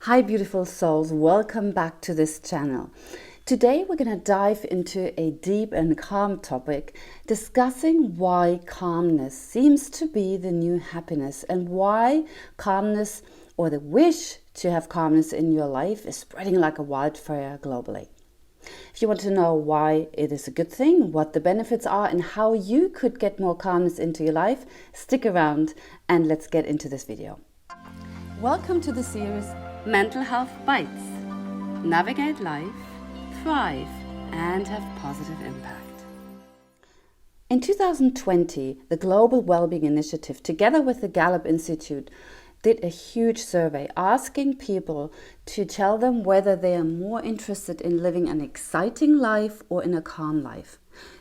Hi beautiful souls, welcome back to this channel. Today we're going to dive into a deep and calm topic discussing why calmness seems to be the new happiness and why calmness or the wish to have calmness in your life is spreading like a wildfire globally. If you want to know why it is a good thing, what the benefits are and how you could get more calmness into your life, stick around and let's get into this video. Welcome to the series Mental Health Bites. Navigate life, thrive, and have positive impact. In 2020, the Global Wellbeing Initiative, together with the Gallup Institute, did a huge survey asking people to tell them whether they are more interested in living an exciting life or in a calm life.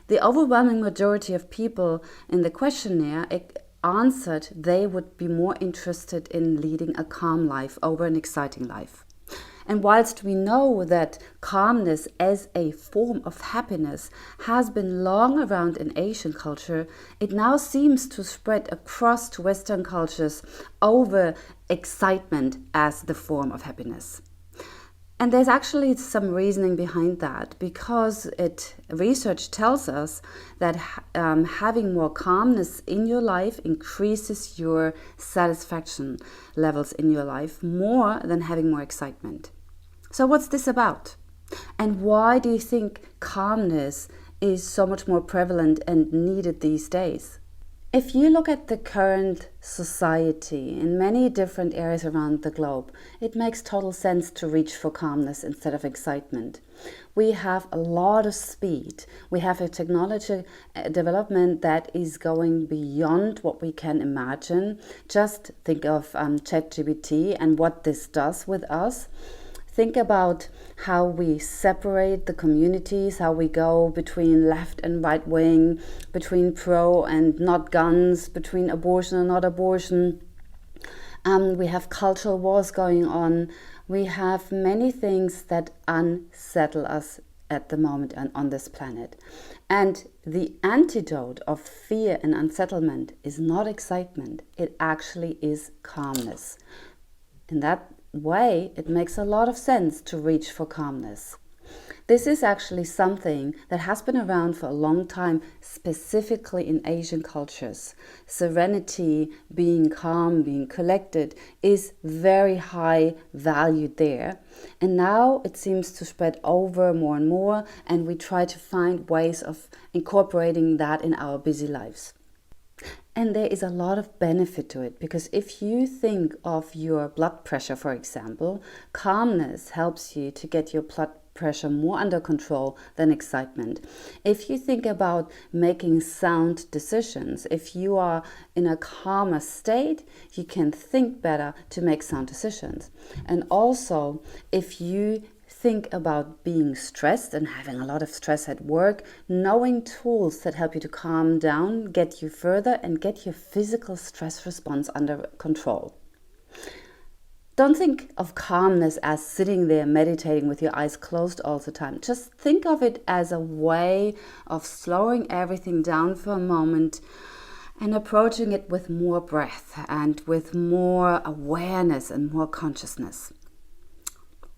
The overwhelming majority of people in the questionnaire answered they would be more interested in leading a calm life over an exciting life. And whilst we know that calmness as a form of happiness has been long around in Asian culture, it now seems to spread across to Western cultures over excitement as the form of happiness. And there's actually some reasoning behind that, because research tells us that having more calmness in your life increases your satisfaction levels in your life more than having more excitement. So what's this about? And why do you think calmness is so much more prevalent and needed these days? If you look at the current society in many different areas around the globe, it makes total sense to reach for calmness instead of excitement. We have a lot of speed. We have a technology development that is going beyond what we can imagine. Just think of ChatGPT and what this does with us. Think about how we separate the communities, how we go between left and right wing, between pro and not guns, between abortion and not abortion. We have cultural wars going on. We have many things that unsettle us at the moment on this planet. And the antidote of fear and unsettlement is not excitement. It actually is calmness. In that way, it makes a lot of sense to reach for calmness. This is actually something that has been around for a long time, specifically in Asian cultures. Serenity, being calm, being collected, is very high valued there. And now it seems to spread over more and more, and we try to find ways of incorporating that in our busy lives. And there is a lot of benefit to it, because if you think of your blood pressure, for example, calmness helps you to get your blood pressure more under control than excitement. If you think about making sound decisions, if you are in a calmer state, you can think better to make sound decisions. And also, if you think about being stressed and having a lot of stress at work, knowing tools that help you to calm down, get you further and get your physical stress response under control. Don't think of calmness as sitting there meditating with your eyes closed all the time. Just think of it as a way of slowing everything down for a moment and approaching it with more breath and with more awareness and more consciousness.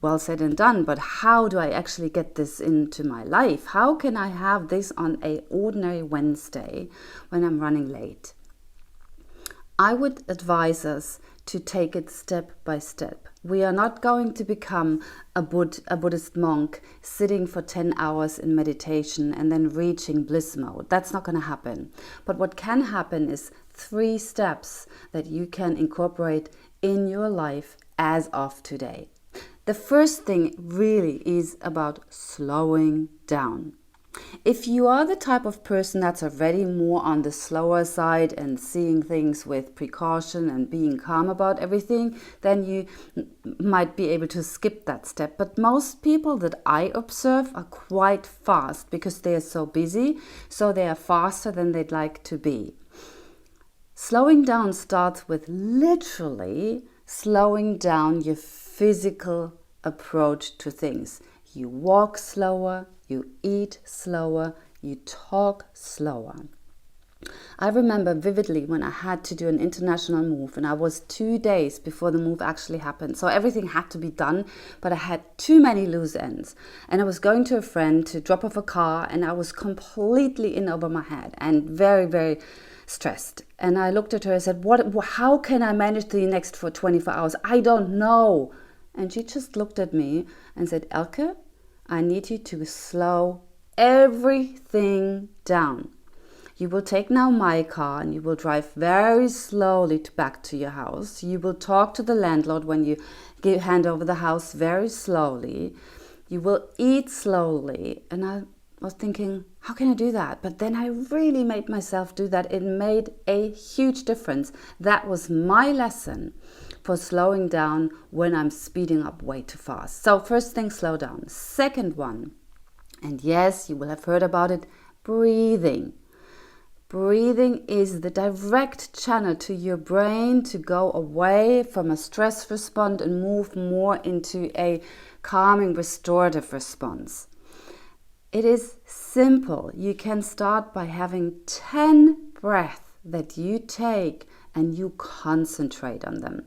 Well said and done, but how do I actually get this into my life? How can I have this on an ordinary Wednesday when I'm running late? I would advise us to take it step by step. We are not going to become a Buddhist monk sitting for 10 hours in meditation and then reaching bliss mode. That's not going to happen. But what can happen is 3 steps that you can incorporate in your life as of today. The first thing really is about slowing down. If you are the type of person that's already more on the slower side and seeing things with precaution and being calm about everything, then you might be able to skip that step. But most people that I observe are quite fast because they are so busy, so they are faster than they'd like to be. Slowing down starts with literally slowing down your physical approach to things. You walk slower, you eat slower, you talk slower. I remember vividly when I had to do an international move, and I was 2 days before the move actually happened. So everything had to be done, but I had too many loose ends. And I was going to a friend to drop off a car, and I was completely in over my head and very, very stressed. And I looked at her and said, how can I manage the next for 24 hours? I don't know. And she just looked at me and said, Elke, I need you to slow everything down. You will take now my car and you will drive very slowly back to your house. You will talk to the landlord when you hand over the house very slowly. You will eat slowly. And I was thinking, how can I do that? But then I really made myself do that. It made a huge difference. That was my lesson for slowing down when I'm speeding up way too fast. So first thing, slow down. Second one, and yes, you will have heard about it, breathing. Breathing is the direct channel to your brain to go away from a stress response and move more into a calming, restorative response. It is simple. You can start by having 10 breaths that you take and you concentrate on them.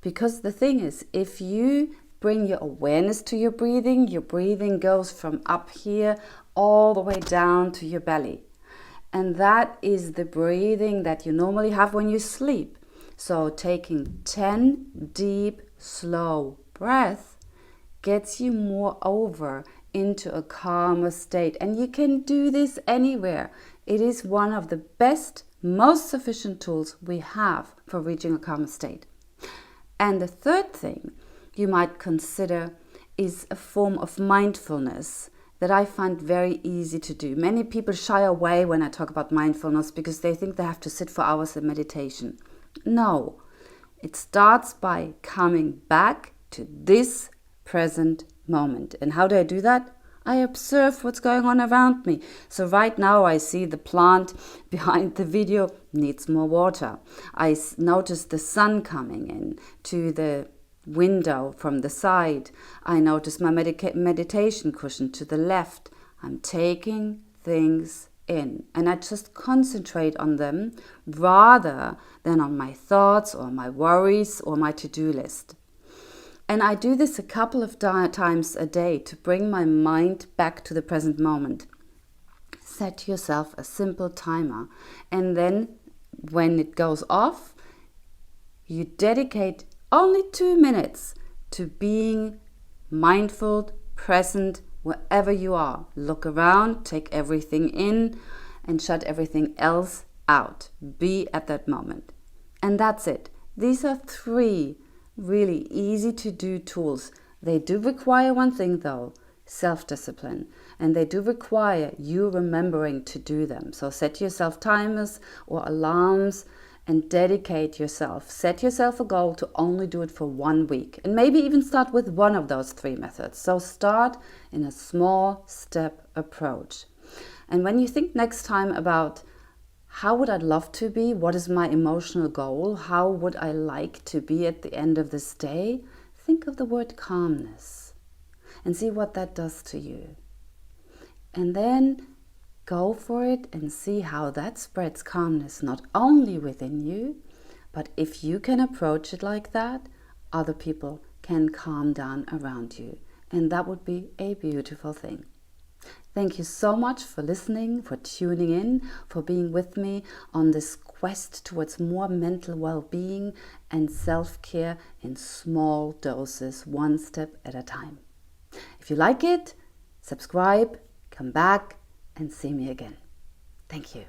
Because the thing is, if you bring your awareness to your breathing goes from up here all the way down to your belly. And that is the breathing that you normally have when you sleep. So taking 10 deep, slow breaths gets you more over into a calmer state. And you can do this anywhere. It is one of the best, most sufficient tools we have for reaching a calmer state. And the third thing you might consider is a form of mindfulness that I find very easy to do. Many people shy away when I talk about mindfulness because they think they have to sit for hours in meditation. No, it starts by coming back to this present moment. And how do I do that? I observe what's going on around me. So right now I see the plant behind the video needs more water. I notice the sun coming in to the window from the side. I notice my meditation cushion to the left. I'm taking things in and I just concentrate on them rather than on my thoughts or my worries or my to-do list. And I do this a couple of times a day to bring my mind back to the present moment. Set yourself a simple timer, and then when it goes off, you dedicate only 2 minutes to being mindful, present, wherever you are. Look around, take everything in, and shut everything else out. Be at that moment. And that's it. These are 3 really easy to do tools. They do require one thing though, self-discipline. And they do require you remembering to do them. So set yourself timers or alarms and dedicate yourself. Set yourself a goal to only do it for 1 week. And maybe even start with one of those 3 methods. So start in a small step approach. And when you think next time about how would I love to be? What is my emotional goal? How would I like to be at the end of this day? Think of the word calmness and see what that does to you. And then go for it and see how that spreads calmness not only within you, but if you can approach it like that, other people can calm down around you. And that would be a beautiful thing. Thank you so much for listening, for tuning in, for being with me on this quest towards more mental well-being and self-care in small doses, 1 step at a time. If you like it, subscribe, come back, and see me again. Thank you.